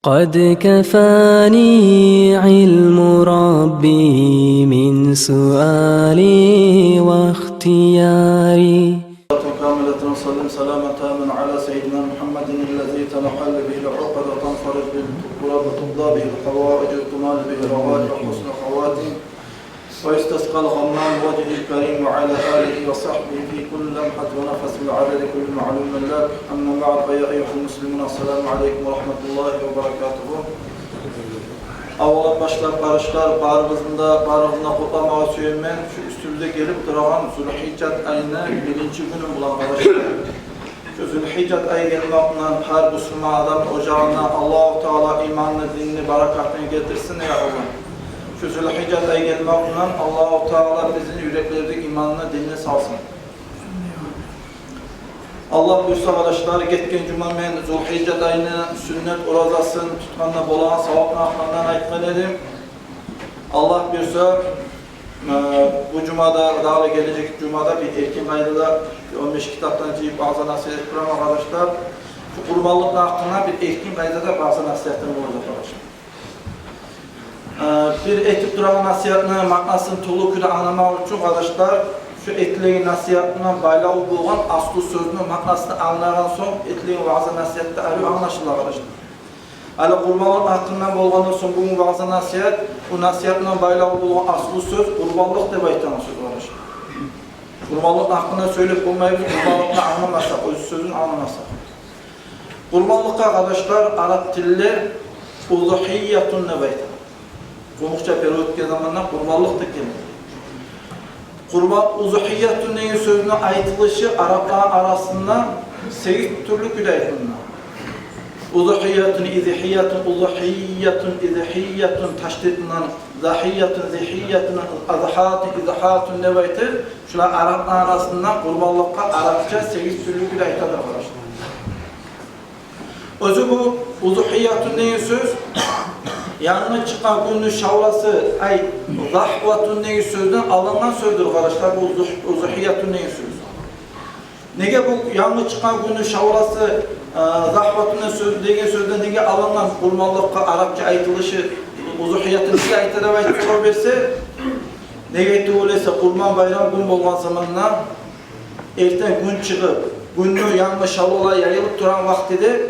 قد كفاني علم ربي من سؤالي واختياري كاملة وسلم سلاما تاما على سيدنا محمد الذي تنحل به العقد وتنفرج به الكرب وتقضى به الحوائج وتنال به الروائج وحسن الخواتم ويستسقى الغمام وجهه الكريم وعلى آله وصحبه في كل لمحة ونفس بالعدد كل معلوم لك. أما بعد فيا أيها المسلمون السلام عليكم ورحمة الله وبركاته. Avvala başlar karışlar barığında kutlamağa söylemen şu üstümüze gelip duran Zülhiccat ayına birinci günü bulan karışlar. Şu Zülhiccat ayı gelmekle her Müslüman adam ocağına Allah-u Teala imanını, dinini, barakatını getirsin ya Allah. Şu Zülhiccat ayı gelmekle Allah-u Teala bizim yüreklerdeki imanını, dinini salsın. Allah buyursa kardeşler, geçken cuma men Zülhiccat ayının sünnet urazasını tutkanla bolan savapla aklından aytkan edim. Allah buyursa bu cumada, daha gelecek cumada bir erkin kaydıda 15 kitaptan cihip bazı nasihat kuran arkadaşlar. Şu kurbanlık hakkında bir erkin kaydıda bazı nasihatını olacak arkadaşlar. Bir etip duran nasihatının maknasını tolu küle anlamak için arkadaşlar, şu etliğin nasihatına baylağı bulgan aslı sözünün maknasını anlayan son etliğin bazı nasihatte arıyor anlaşılır arkadaşlar. Ali kurbanlık hakkından bolgandan son bu bazı nasihat, bu nasihatına baylağı bulgan aslı söz kurbanlık da baytan söz arkadaşlar. Kurbanlık hakkında söyleyip olmayıp kurbanlıkla anlamazsak, o sözünü anlamazsak. Kurbanlıkta arkadaşlar Arap dilli uzuhiyyatun ne baytan. Konukça periyotke zamanla kurbanlık da kelime. Kurban uzuhiyyatun neyin sözünün aytılışı Araplar arasında 8 türlü gülaytınlar. Uzuhiyyatun, izihiyyatun, uzuhiyyatun, izihiyyatun, taşdidinler, zahiyyatun, zihiyyatun, azhatun, izihatun ne baytır? Şular Araplar arasında kurbanlıkta Arapça 8 türlü gülaytadır arkadaşlar. Özü bu uzuhiyyatun neyin söz? Yanına çıkan günün şavlası ay zahvatun neyi sözden alınan sözdür arkadaşlar, bu uzuhiyyatun neyi söz. Nege bu yanına çıkan günün şavlası zahvatun söz degen sözden nege alınan kurbanlıkta Arapça aytılışı uzuhiyyatun size aytada baytılar verse nege tuğulese kurban bayram gün bolgan zamanla erten gün çıkıp günün yanına şavlala yayılıp duran vaktide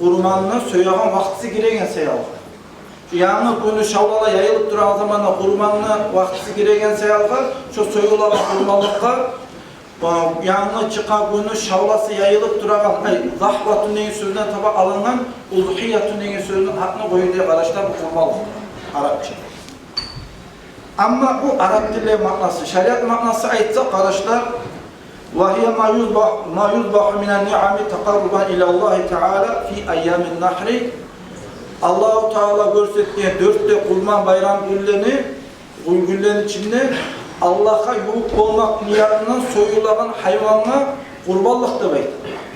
kurbanını söyleyen vaktisi giregen sayalım. Yanı günü şavlala yayılıp duran zamanla kurbanına vaktisi giregen sayalgar, şu soyulama kurbanlıkta yanına çıkan günü şavlası yayılıp duran zahvatun neyin sözünden taba alınan uzuhiyyatun neyin sözünün hakkını koyun diye karışlar bu kurbanlık Arapça. Ama bu Arap dili maknası, şeriat maknası aytsa karışlar وَهِيَ مَا يُذْبَحُ مِنَ النِّعَمِ تَقَرُّبًا إِلَى اللّٰهِ تَعَالَى فِي اَيَّامِ النَّحْرِ Allah-u Teala görsettiği 4 kurban bayram güllerinin içinde Allah'a yuvuk olmak niyetinden soyulan hayvanla kurbanlık da bayt.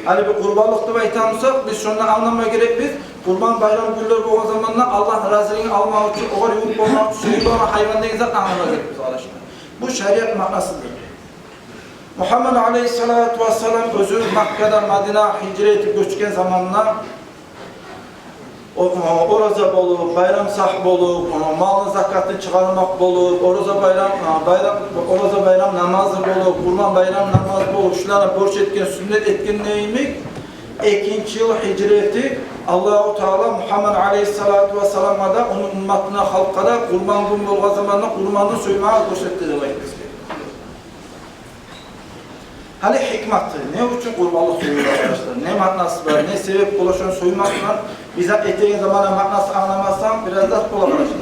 Hani bir kurbanlık da baytanırsak biz şundan anlamaya gerek biz kurban bayram gülleri bu zamanla Allah razılığını almak için o yuvuk olmak için soyulan hayvan ne güzel anlamaya gerek biz arkadaşlar. Bu şeriat manasıdır. Muhammed Aleyhisselatü Vesselam özü Mekke'den Medine hicret göçken zamanla oraza bolup, bayram sahip olup, malın zakatını çıkarmak bolup, oraza bayram namazı bolup, kurban bayram namazı bolup, şunlara borç etken, sünnet etken neymiş? 2. yıl hicreti Allah-u Teala Muhammed Aleyhisselatü Vesselam'a da onun ümmetine, halka da kurban gün bolga zamanla kurbanını soymaya gösterdi de baytız. Hali hikmettir. Ne için kurbanlık soyuyor arkadaşlar? Ne manası var? Ne sebep ulaşan soymak var? Bize eteğin zamanı manası anlamazsam biraz da bul arkadaşlar.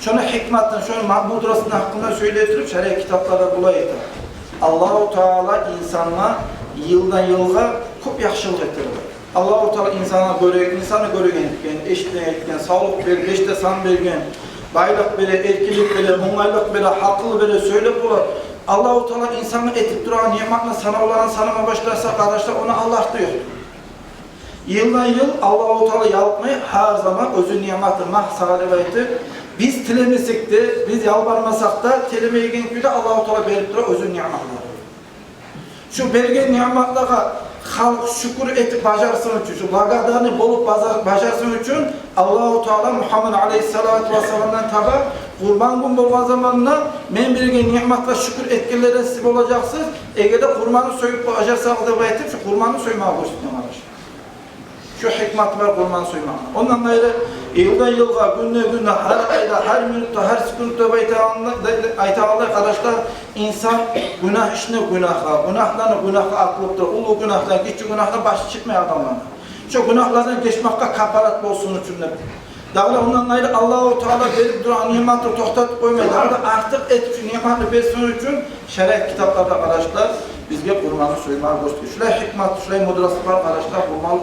Şunu hikmettir, şunu Mahmud Rası'nın hakkında söyletirip şer'i kitaplarda bulaydı. Allah-u Teala insanla yıldan yılga çok yaxşılık ettirir. Allah-u Teala insanı göregen, eşitliğe etken, sağlık ver, beşte san vergen, baylık bile, erkilik bile, munaylık bile, haklı bile söylep olur. Allah-u Teala insanı etip duran nimetine sana olan sanama başlarsa kardeşler ona Allah diyor. Yıldan yıl Allah-u Teala yapmayı her zaman özü nimeti mahsale baytı. Biz tilemesek de, biz yalvarmasak da telemeygen güyle Allah-u Teala verip duran özü nimetler. Şu belgen nimetlerine halk şükür etip bajarsın üçün, şu lagadani bolup bajarsın üçün Allah-u Teala Muhammed Aleyhisselatü Vesselam'dan taba kurban gün bolgan zamanına men birge nimetla şükür etkilerden siz olacaksınız. Ege'de kurbanı soyup bajarsınız da baytip şu kurbanı soymağa koştum arkadaşlar. Şu hikmet var kurban soymağa. Ondan ayrı yıldan yılga, günde, her ayda, her minutta, her sekundda aytağında arkadaşlar insan günah işine günahlarına atılıptır. Ulu günahlar, küçük günahlar başı çıkmıyor adamlarına. Şu günahlardan geçmekte kaparat olsun için de. Dağla ondan ayrı Allah-u Teala verip duran nimetleri toxtatıp koymayı. Dağla artık etki nimetleri versin için şeriat kitaplarda arkadaşlar bizge kurbanı soymağa gösteriyor. Şuraya hikmet, şuraya mudraslık var arkadaşlar kurmalı.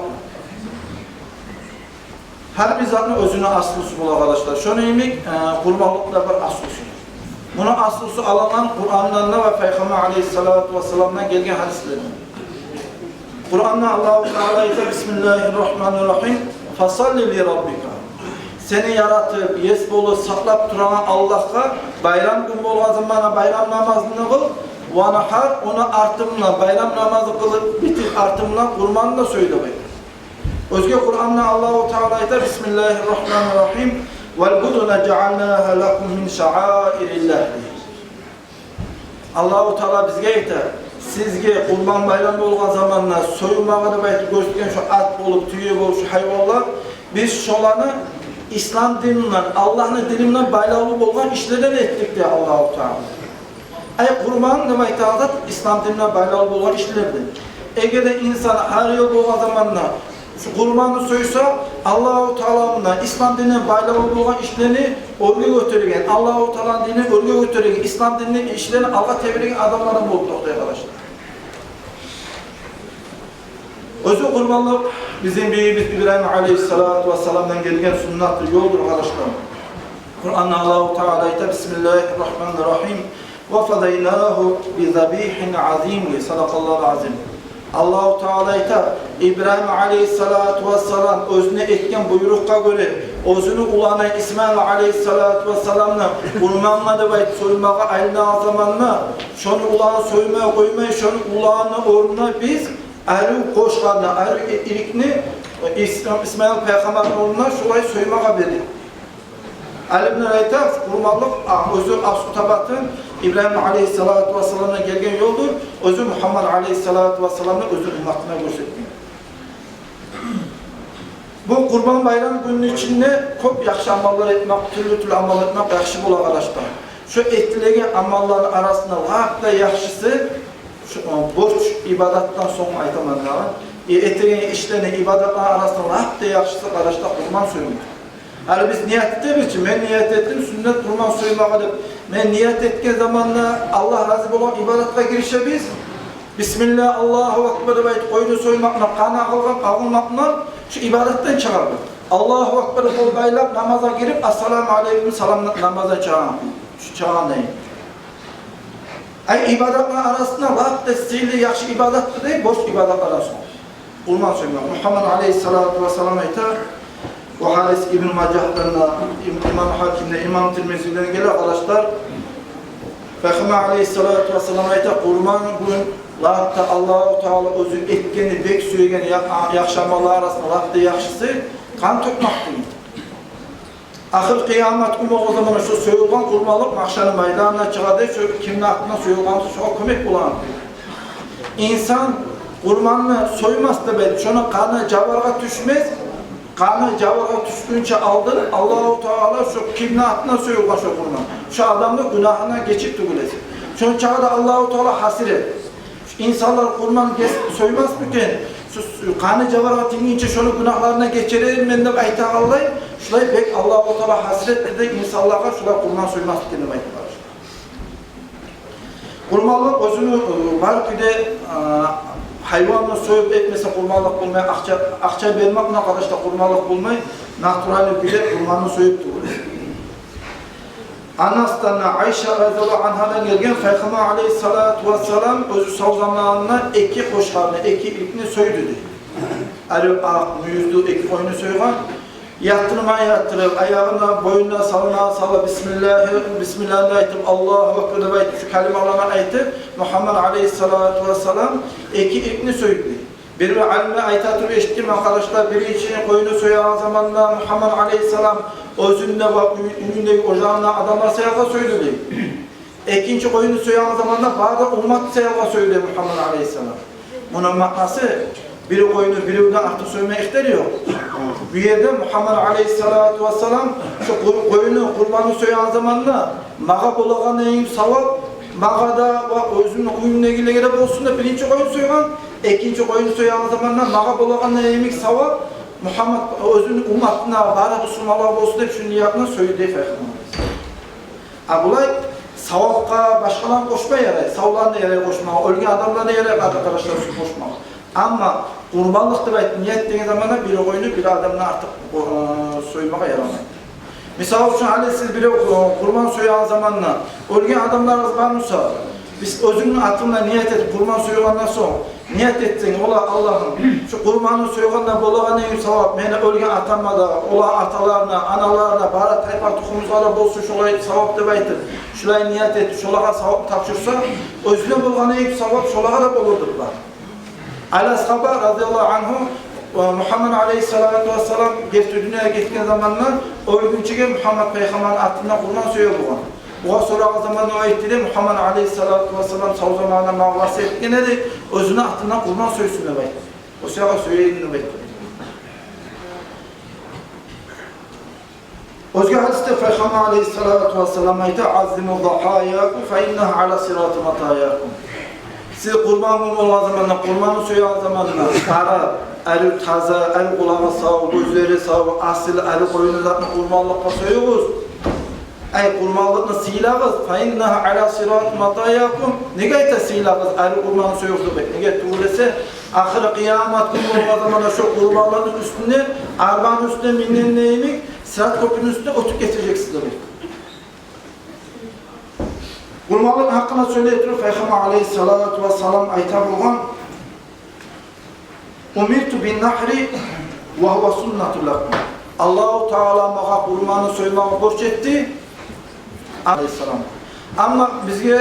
Her bir zatın özünün aslısı bul arkadaşlar. Şunu yemek kurbanlıklar var aslısı. Bunun aslısı alınan Kur'an'dan ve Peygamber Aleyhisselatü Vesselam'dan gelgen hadislerden. Kur'an'da Allah-u Teala'ya Bismillahirrahmanirrahim fasalli li rabbika. Seni yaratıp, yes bolu saklap duran Allah'a bayram gün bolgan zamana bayram namazını kıl. Ve nahar onu artımla bayram namazı kılıp bitip artımla kurbanı da söylemeyin. Özge Kur'an'da Allah-u Teala ayet Bismillahirrahmanirrahim vel buduna cealnaha lakum min şa'airillah. Allah-u Teala bizge ayter. Sizge kurban bayramı olgan zamanlar soyulmağa da baytı göstergen şu at bolup, tüye bolup, şu hayvanlar biz şolanı İslam dininden, Allah'ın dininden bayrağı olgan işlerden ettik diye Allah-u Teala. Ay kurban demek da İslam dininden bayrağı olgan işlerden. Ege'de insan her yıl olgan zamanlar şu kurbanı soysa Allah-u Teala'nın İslam dinine bayrağı olgan işlerini örgü götürgen, Allah-u Teala'nın dinine örgü götürgen, İslam dininin işlerini Allah tebliğ adamların bulup arkadaşlar. Özü kurbanlık bizim büyüğümüz İbrahim Aleyhisselatü Vesselam'dan gelgen sünnattır, yoldur arkadaşlar. Kur'an'da Allah-u Teala ayet Bismillahirrahmanirrahim وَفَدَيْنَاهُ بِذَب۪يحٍ عَظ۪يمٍ Sadakallahu azim. Allah-u Teala ayet İbrahim Aleyhisselatü Vesselam özüne etken buyrukka göre özünü ulanan İsmail Aleyhisselatü Vesselam'la kurbanla da soymağa ayına zamanla şunu ulanı soymaya koymayı, şunu ulanı oruna biz Ayrı koşkanına, ayrı ilikni İsmail Peygamber'in oğluna şurayı soymağa verdi. Ali ibn Reytaf kurmanlık özü Aslı Tabat'ın İbrahim Aleyhisselatü Vesselam'dan gelgen yoldur. Özü Muhammed Aleyhisselatü Vesselam'dan özü ümmetine gösterdi. Bu kurban bayram gününün içinde çok yakşı amallar etmek, türlü amal etmek yakşı bul arkadaşlar. Şu ettileyen amalların arasında hakla yakşısı borç ibadattan sonra aytamanlar. Ettiğin işlerini ibadatlar arasında hak diye yakışsa arkadaşlar kurban soymuyor. Yani biz niyet ettiğimiz için ben niyet ettim sünnet kurban soymağa deyip ben niyet ettiği zamanla Allah razı olan ibadata girişe biz Bismillah Allahu Ekber ve koyunu soymakla kana kılgan kavulmakla şu ibadetten çıkardı. Allahu Ekber kol baylap namaza girip Assalamu Aleyküm salam namaza çağırın. Şu çağırın deyin. Ay ibadetler arasında vaat desteğiyle yakşı ibadet değil, boş ibadetler arasında. Kurban soymak. Muhammed Aleyhisselatü Vesselam ayet o Halis İbn Macah'dan İmam Hakim'de, İmam Tirmizi'den gelen arkadaşlar Peygamber Aleyhisselatü Vesselam ayet kurban gün lağıtta Allah-u Teala özü etkeni, bek söyleyeni yakşamalar arasında lağıtta yakşısı kan tökmaktır. Ahir kıyamet günü o zaman şu soyulgan kurbanlık mahşerın meydanına çıkardı, kimin aklına soyulgan şu kömek bulan. İnsan kurbanını soymaz da şunu kanı cavarga düşmez, kanı cavarga düşkünce aldı, Allah-u Teala şu kimin aklına soyulgan şu kurban. Şu adamın günahına geçip tügülesin. Şunu çağda Allah-u Teala hasire. İnsanlar kurban soymaz mıken, şu kanı cavarga tingince şunu günahlarına geçirelim ben de ayta alayım. Şurayı pek Allah-u Teala hasret dedi, insanlara şurada kurban soymaz kendime var. Kurbanlık özünü belki de hayvanla soyup etmese kurbanlık bulmayı, akça vermek ne kadar da kurbanlık bulmayı, naturali bile kurbanı soyup durur. Anas'tan Ayşe radıyallahu anhadan gelgen Peygamber Aleyhisselatü Vesselam özü savzamanlarına iki koşarını, iki ilkini soydu dedi. Arı müyüzdü iki koyunu soygan. Yattırıp, ayağına, boyuna salla, Bismillahirrahmanirrahim, Allahu Ekber ve şu kelimelerine ayeti Muhammed Aleyhisselatü Vesselam iki ilkini söyledi. Bir alime aytatır eşittim arkadaşlar, biri için koyunu soyan zamanında Muhammed Aleyhisselam özünde ve ünündeki ocağında adamlar sayaka söyledi. İkinci koyunu soyan zamanında bazı ummat sayaka söyledi Muhammed Aleyhisselam. Bunun manası biri koyunu birinden artık söylemeye ihtiyacı yok. Bir yerde Muhammed Aleyhisselatü Vesselam şu koyunu kurbanı soyan zamanında mağa bulagan en savap mağada ve özünün uyumuna ilgili olsun da birinci koyun soyan, ikinci koyun soyan zamanında mağa bulagan en savap Muhammed özünün ummatına bari Müslümanlar olsun da şu niyatına söyledi efendim. Abulay savapka başkalarına koşma yere, savlarına yere koşma, ölgen adamlarına yere arkadaşlar koşma. Ama kurbanlık da niyet dediği zamanda bir koyunu bir adamla artık soymaya yaramayın. Misal için hani siz bir kurban soyan zamanla ölgen adamlarınız varsa biz özünün atımla niyet edip kurban soyulandan sonra niyet etsin ola Allah'ım şu kurbanı soyulandan bolagan en savap beni ölgen atamada ola atalarına analarına bari tayfar tukumuzlara bolsun şolay savap debaytır şolay niyet et şolağa savap tapşırsa özüne bolagan en savap şolağa da bolurdurlar. Ali Sahabı radıyallahu anhu Muhammed Aleyhisselatü Vesselam dünyaya gittiği zamanlar o günçüge Muhammed Peygamber'in atından kurban soyuyor bulan. Oğa sorağı zaman o etti de Muhammed Aleyhisselatü Vesselam sağ zamanında mağvası etken edi özüne atından kurban soyusun demek. O sırağa söyleyin demek. Özge hadiste Peygamber Aleyhisselatü Vesselam ayette azzimu dhahayyakum fe inneha ala sirati matayyakum. Siz kurban olan zamanla, kurbanı soyan zamanla kara, eli taze, eli kulağı sağ, gözleri sağ, asil, eli koyunu zaten kurbanlıkla soyuyoruz. Ay kurbanlıkla silahız, فَاِنَّهَا عَلَى صِرَاتِ مَطَيَّكُمْ Nege silahız, eli kurbanı soyuyoruz demek. Nege tuğlese, ahire kıyamet günü olan zamanla şu kurbanların üstünde, arbanın üstünde minen neyimik, sırat köprünün üstünde otuk getireceksin demek. Kurbanlığın hakkında söyleyetiyor Peygamber Aleyhisselatü Vesselam ayta bulgan Umirtu bin nahri ve huve sunnetu lakum. Allah-u Teala mağa kurbanı soymağı borç etti Aleyhisselam. Ama bizim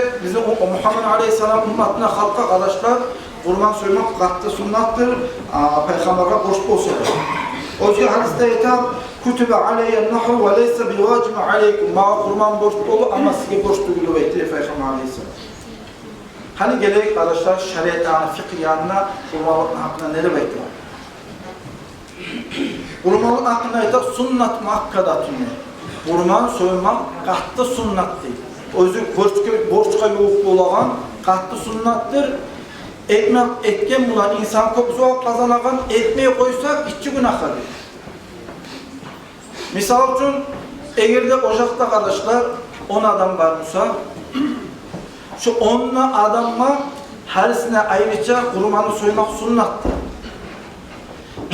Muhammed Aleyhisselam ümmetine halka arkadaşlar kurban soymak katı sünnattır. Peygamber'e borç olsun. O yüzden hadiste yeter Kütübe aleyyen nahru ve leyse bi vacibi aleykum. Mağa kurban borç dolu ama size borç duyulu ve etti Peygamber Aleyhisselam. Hani gerek arkadaşlar şeriat yani fıkıh yanına kurbanlık hakkında neler bekliyor? Kurbanlık hakkında yeter sünnet muakkadatun. Kurban soymak katı sünnet değil. O yüzden borçka yoğuk olan katı sünnettir. Ekmek etken bulan insan kopusu kazanagan etmeyi koysak içi günahdır. Misal için eğer de ocakta kardeşler 10 adam varsa şu 10 adamla herisine ayrıca kurbanı soymak sünnattır.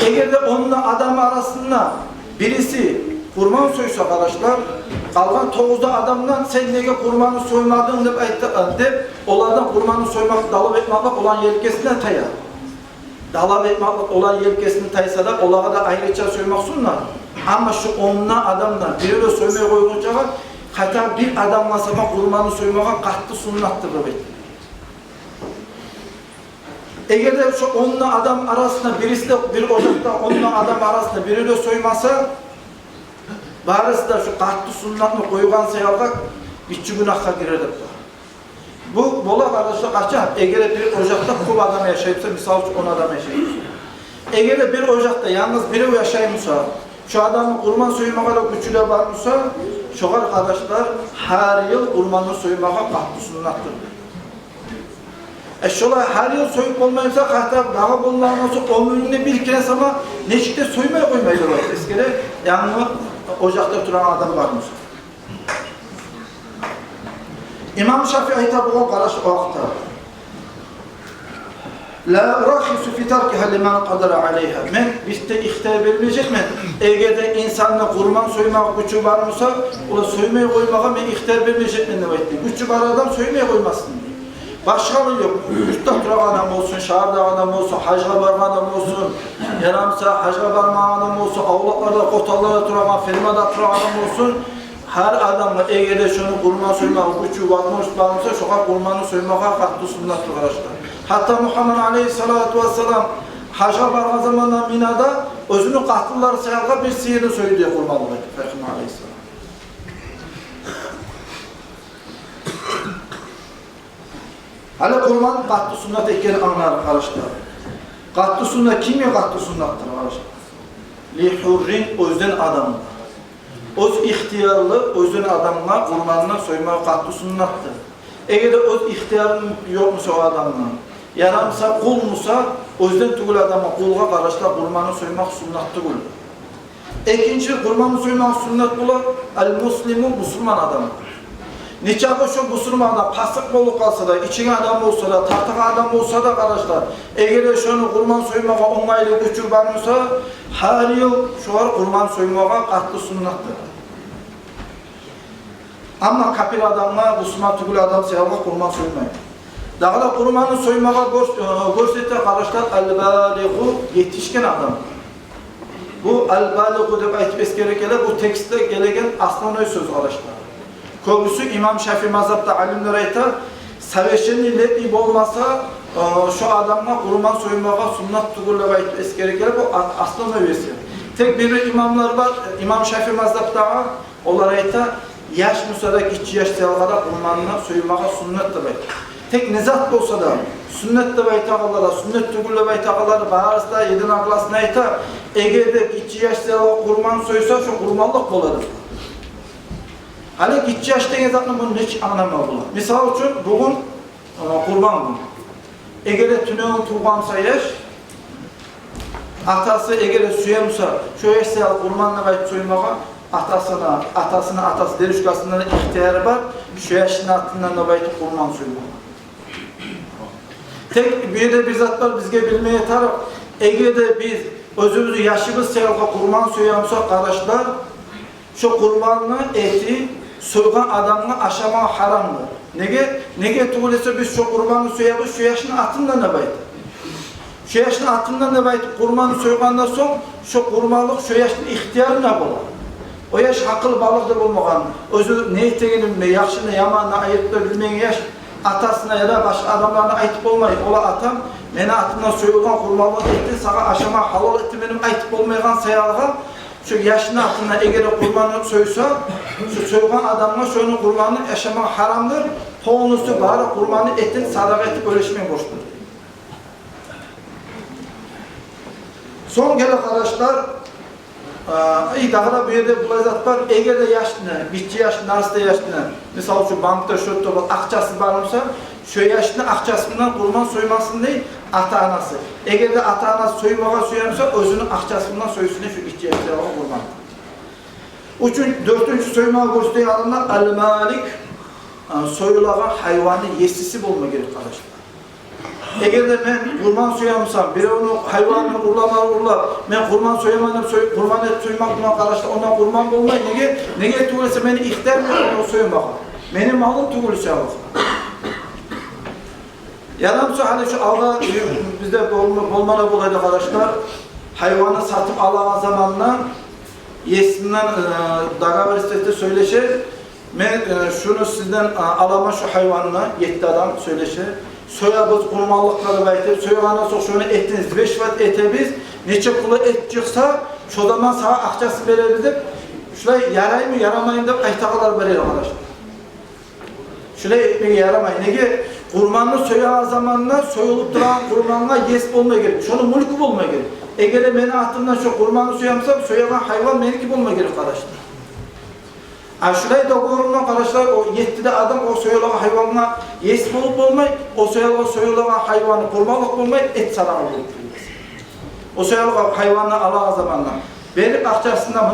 Eğer de 10 adam arasında birisi kurban soysa arkadaşlar kalan 9 adamdan sen nege kurbanı soymadın deyip onlardan kurbanı soymak dalı etmaklık olan yelkesinden tayar. Dalı etmaklık olan yelkesini taysa da onlara da ayrıca soymak sünnet. Ama şu 10 adamdan biri de soymaya koyulacağı hatta bir adamla sana kurbanı soymaya katı sünnattır demek. Eğer de şu 10 adam arasında birisi de bir ocakta 10 adam arasında biri de soymasa barısı da şu katı sünnatını koyulan sayardak içi günahka girerdir. Bu bola kardeşler kaçar. Eğer bir ocakta kul adam yaşayıpsa misal 10 adam yaşayıpsa. Eğer bir ocakta yalnız biri yaşaymışsa şu adamın kurban soymağa güçlü varmışsa şu arkadaşlar her yıl kurbanı soymağa katı sünnattır. Şolay her yıl soyup olmayınca hatta daha bunlardan sonra ömründe bir kere ama neşikte soymaya koymaydı var. Eskide yani ocakta duran adam varmış. İmam Şafii ayta bu karış o vakta. La rahisu fi tarkiha liman qadara aleyha. Men bizde ihtiyar vermeyecek mi? Eğer de insanla kurban soymak gücü varmışsa o soymaya koymağa men ihtiyar vermeyecek mi demektir. Gücü var adam soymaya koymasın diye. Başka bir yok. Üstte duran adam olsun, şehirde adam olsun, hacga barma adam olsun, yaramsa hacga barma adam olsun, avlaklarda, kotallarda duran, firmada duran adam olsun. Her adamla eğer de şunu kurban soymak gücü varmışsa şu kurbanı soymağa katı sünnattır arkadaşlar. Hatta Muhammed Aleyhisselatü Vesselam Haşa bargan zamandan Mina'da özünün katılları sayalga bir sihirini söylüyor kurbanlık Peygamber Aleyhisselam. Hala kurban katlı sünnet ekeni anlar arkadaşlar. Katlı sünnet kimya katlı sünnettır arkadaşlar? Li hurrin özden adamı. Öz ihtiyarlı özden adamına kurbanına soyma katlı sünnettir. Eğer öz ihtiyarın yok musa o adamına, yaramsa kul musa özden tugul adama kulga karışla kurbanı soymak sünnettir kul. İkinci kurbanı soymak sünnet kulu el-muslimu Müslüman adamı. Nikahı şu Müslümanda pasık bolup kalsa da, içine adam olsa da, tahtağa adam olsa da kardeşler, eğer şunu kurban soymağa onaylı güçü varmasa, her yıl şu var kurban soymağa katlı sünnettir. Ama kapil adamla, Müslüman tügül adam sayalga kurban soymayın. Daha da kurbanı soymağa görsette kardeşler, el-baligu yetişken adam. Bu el-baligu deyip aytip gerekele, bu tekstte gelegen aslan söz kardeşler. Köprüsü İmam Şafii mazhabda alimler aytar, seveşenli letib olmasa şu adamla kurban soymağa sünnet tugurla bayt eskerekler bu aslan övesi. Tek bir imamlar var, İmam Şafii mazhabda onlar aytar, yaş müsaada geçici yaş sayalgada kurbanına soymağa sünnet de bayt. Tek nizat olsa da sünnet de bayt ağalara, sünnet tugurla bayt ağalara bağırsa yedin ağlasına aytar, eğer de geçici yaş sayalgada kurban soysa şu kurbanlık oladır. Hala gitçi yaşta yazatını bunu hiç anlamıyor. Misal için bugün kurban günü. Eğer tünün tuğamsa yaş, atası eğer suyamsa, şu yaşta kurbanla bayıp soymağa, atasına derişkasından ihtiyarı var, şu yaşın altından da bayıp kurban soymağa. Tek bir de bir zat var bizge bilmeye yeter. Eğer de biz özümüzü yaşımız sayalga kurban soyamsa kardeşler, şu kurbanlı eti soygan adamla aşama haramdır. Nege tuğulese biz şu kurbanı soyabız, şu yaşın atından ne baydı? Şu yaşın atından ne baydı? Kurbanı soygandan son, şu kurbanlık şu yaşın ihtiyarı ne bular? O yaş akıl balıktır olmagan. Özü ne eteğinin mi, yaxşını, yamanını ayırt da bilmeyen yaş, atasına ya da başka adamlarına aytıp olmayın. Ola atam, meni atından soyulgan kurbanlık etti, sana aşama halal etti benim aytıp olmayan sayalgan, şu yaşın altında eğer kurbanı soysa, şu soygan adamla şunu kurbanı yaşamak haramdır. Poğunusu bari kurbanı etin sadaka etip öleşmeye borçludur. Son gelen arkadaşlar, daha bir yerde bulayzat var. Eğer de yaşını, bitçi yaşını, narısta yaşını, misal şu bankta şu topu akçası varımsa, şu yaşını akçasından kurban soymasın değil, ata-anası. Eğer de ata-anası soymağa soyarsa, özünün akçasından soyusunu şu bitçi yaşını kurban. Dördüncü soymağa gösteren adamlar, el-malik, soyulağa hayvanı yesisi bulma gerek arkadaşlar. Eğer de ben kurban soyamsam, biri onu hayvanını urlar, ben kurban soyamadım, kurban et soymakla arkadaşlar, ondan kurban bulmayın. Nege tuğulese beni ihtar mı onu soymak? Benim malım tuğulese alır. Yalansa hani şu Allah bizde bolmalı bulaydı arkadaşlar, hayvanı satıp alan zamanla yesinden daga verisette söyleşir, ben şunu sizden alama şu hayvanına, yetti adam söyleşir. Soyabız kurmallıkları baytır, soyağına sok şunu ettiniz, 5 vat ete biz, neçe kulu et çıksa, şu zaman sana akçası verebildik, şurayı yaray mı, yaramayın da aytakalar verir arkadaşlar. Şurayı etmeye yaramayın. Nege kurmanlı soyağı zamanla soyulup duran kurmanla yes olmaya gerek, şunu mülkü olmaya gerek. Eğer beni aklımdan şu kurmanlı soyamsam, soyağın hayvan benimki olmaya gerek arkadaşlar. Şurayı da korunma arkadaşlar, o yettide adam o soyulağı hayvanına yes bulup olmayı, o soyulağı hayvanı kurmalık olmayı et sadaka bulup. O soyulağı hayvanını alağı zamanla. Benim akçasında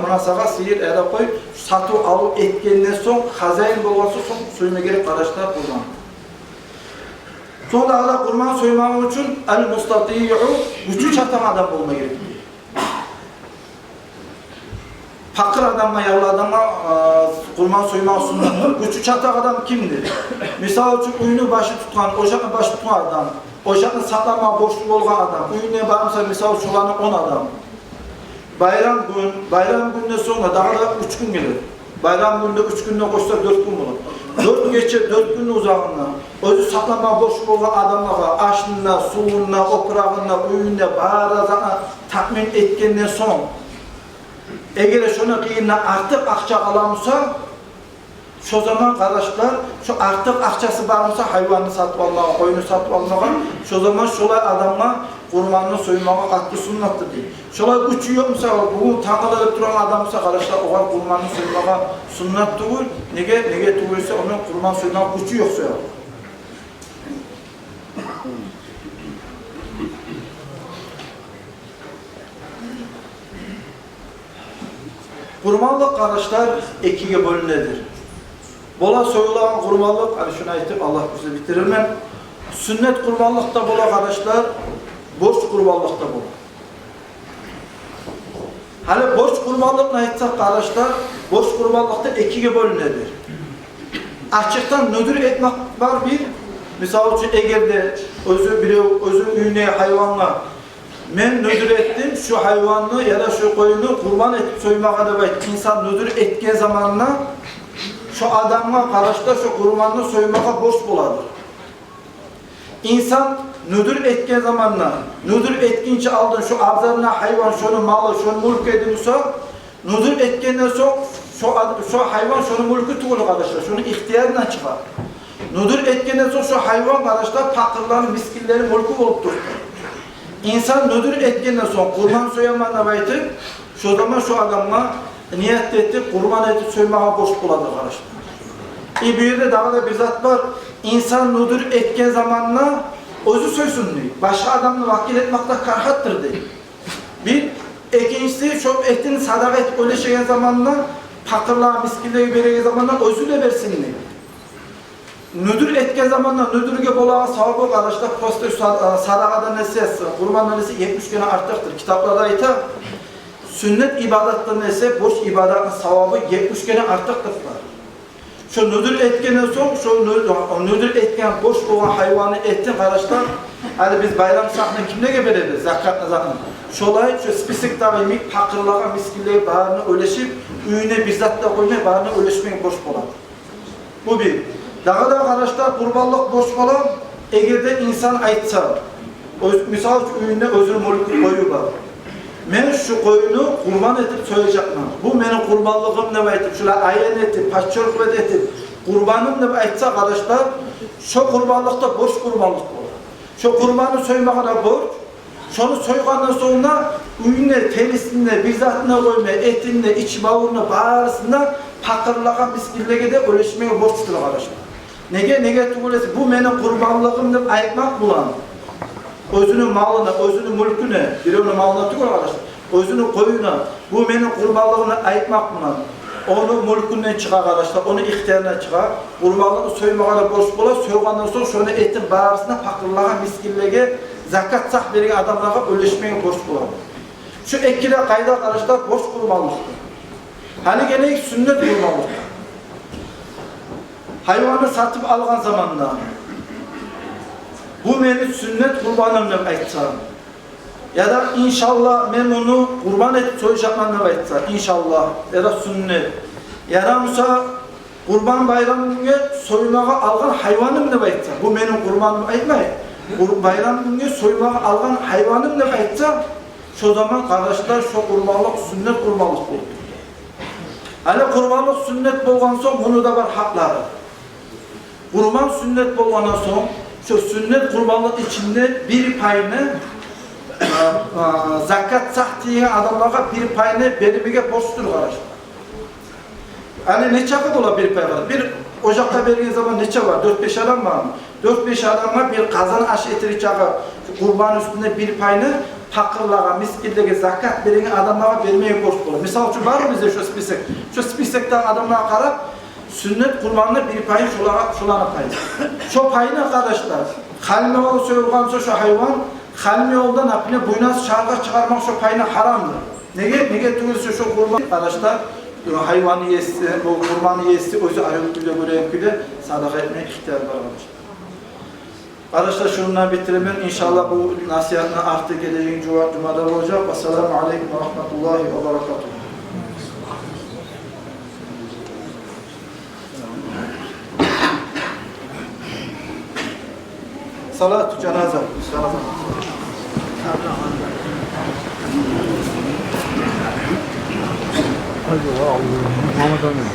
münasaka sihir ere koy, satı alıp etkeninden son, hazayin bulması son soyma gerek arkadaşlar kurban. Sonra da kurban soymağı için el-mustati'yu gücü çatan adam olma gerek. Fakir adamla, yavru adamla kurban soyma sünnet. Güçlü çatak adam kimdir? Misal için uyunu başı tutan, ocağını başı tutan adam, ocağını saklama boşluğu olan adam, uyunuya bağımsa misal çoğlanı 10 adam. Bayram gününden sonra daha da 3 gün gelir. Bayram günde 3 günden koşsa 4 gün bulur. 4 gece 4 gün uzağına, özü saklama boş olan adamlara, aşnına, suyuna, oprağına, uyuna, bağırazana tatmin etkenden son, eğer şunu kıyına artık akça alamsa, şu zaman kardeşler, şu artık akçası varsa hayvanı satıp almağa, koyunu satıp almağa, şu zaman şolay adamlar kurbanını soymağa katkı sunnattır değil. Şolay gücü yoksa, bugün tanrıları duran adamsa kardeşler, o kadar kurbanını soymağa sunnat değil, nege tuğuysa onun kurban soymağa gücü yoksa. Kurbanlık kardeşler ikiye bölünüdür. Bola soyulan kurbanlık, hani şuna aytip Allah bize bitirirmen. Sünnet kurbanlıkta bola kardeşler, boş kurbanlıkta bola. Hani boş kurbanlık ne aytsak kardeşler, boş kurbanlıkta ikiye bölünüdür. Açıktan nödür etmek var bir, misal için egerde özü üyüne hayvanla men nödür ettim, şu hayvanı ya da şu koyunu kurban etip soymağa da bayt. İnsan nödür etken zamanla şu adamla karışta şu kurbanını soymağa boş buladır. İnsan nödür etken zamanla, nödür etkince aldın şu abzarına hayvan, şunu malı, şunu mülk edilse, nödür etkenden sonra şu hayvan şunu mülkü tuğulu kardeşler, şunu ihtiyarından çıkar. Nödür etkenden sonra şu hayvan kardeşler takırların, miskillerin mülkü olup durur. İnsan nödür etkenden sonra kurban soyamanına baytır, şu zaman şu adamla niyet etti, kurban eti soymağa boş buladı kardeşler. Bir yerde daha da bir zat var, insan nödür etken zamanla özü soysun diyor. Başka adamla vakil etmekle karhattır diyor. Bir, ikincisi şu etin sadaka et öyle şeyin zamanla fakirliğe, miskinliğe vereceği zamanla özü de versin diyor. Nödür etken zamanla nödürge bolağa sahibi kardeşler posta sadakada nesi etsin, kurbanla nesi 70 güne artaktır. Kitaplarda ayta sünnet ibadetleri nesi boş ibadetin savabı 70 güne artaktır. Şu nödür etkenden sonra şu nödür etken boş olan hayvanı ettin kardeşler. Hadi biz bayram sahnine kimle gebeledi? Zakatla zaten. Şolay şu spesifik davimik fakirliğe, miskinliğe bağırını öleşip üyüne bizzat da koymaya bağırını öleşmeyin boş olan. Bu bir. Daha da kardeşler kurbanlık boş olan eğer insan aytsa, misal üyüne özünü mülkü koyu var. Ben şu koyunu kurban etip söyleyecekmem. Bu benim kurbanlığım ne baytip, şöyle ayen etip, paççılık etip, kurbanım ne baytsa kardeşler, şu kurbanlıkta boş kurbanlık olur. Şu kurbanı soymağa da borç, şunu soygandan sonra üyüne, telisinde, bizzatına koymaya, etinde, iç bağırına, bağırısında fakirliğe, miskinliğe de öleşmeye borçtur kardeşler. Nege tuğulesi, bu benim kurbanlığım ne ayıkmak bulan. Özünün malına, özünün mülküne, birinin malına tükür arkadaşlar. Özünün koyuna, bu benim kurbanlığını ayıkmak buna. Onu mülkünden çıkar arkadaşlar, onu ihtiyarına çıkar. Kurbanlığı soymağa da boş bular, soygandan sonra şöyle etin bağırsına, fakirliğe, miskinliğe, zakat sak veren adamlara öleşmeye boş bular. Şu ekile kayda arkadaşlar boş kurbanlıktır. Hani gene sünnet kurbanlıktır. Hayvanı satıp algan zamanla, bu benim sünnet kurbanım ne aytsa, ya da inşallah ben onu kurban edip soyacakman ne aytsa, inşallah, ya da sünnet, ya da Musa kurban bayramını soymağa algan hayvanım ne aytsa, bu benim kurbanım aytmayın, bayramını soymağa algan hayvanım ne aytsa, şu zaman kardeşler şu kurbanlık sünnet kurbanlık oldu. Hani kurbanlık sünnet olgan son bunu da var hakları. Kurban sünnet olgandan son şu sünnet kurbanlık içinde bir payını zakat sahtiye adamlara bir payını belirmeye borçtur kardeşler. Hani neçe ola bir pay var? Bir ocakta verdiği zaman neçe var? 4-5 adam var mı? 4-5 adama bir kazan aş etiri kurban üstünde bir payını fakirlara, miskinlere, zakat veren adamlara vermeye borç olur. Misal için var mı bize şu spesifik? Şu spesifikten adamlara karab sünnet kurbanında bir payı şulana payı. Şu payını arkadaşlar, halime yolu soyulgansa şu hayvan, halime yoldan apine buynaz şarkı çıkarmak şu payını haramdır. Nege tüyülse şu kurban arkadaşlar, hayvanı yesi, bu kurbanı yesi, özü ayıpıyla göre sadaka etmeye ihtiyar var arkadaşlar. Arkadaşlar şununla bitirelim. İnşallah bu nasihatına artık geleceğin cumada olacak. Esselamu Aleyküm ve Rahmetullahi ve Berekatuhu. Salat cenaze. Hadi Allah'ım. Muhammed Amin.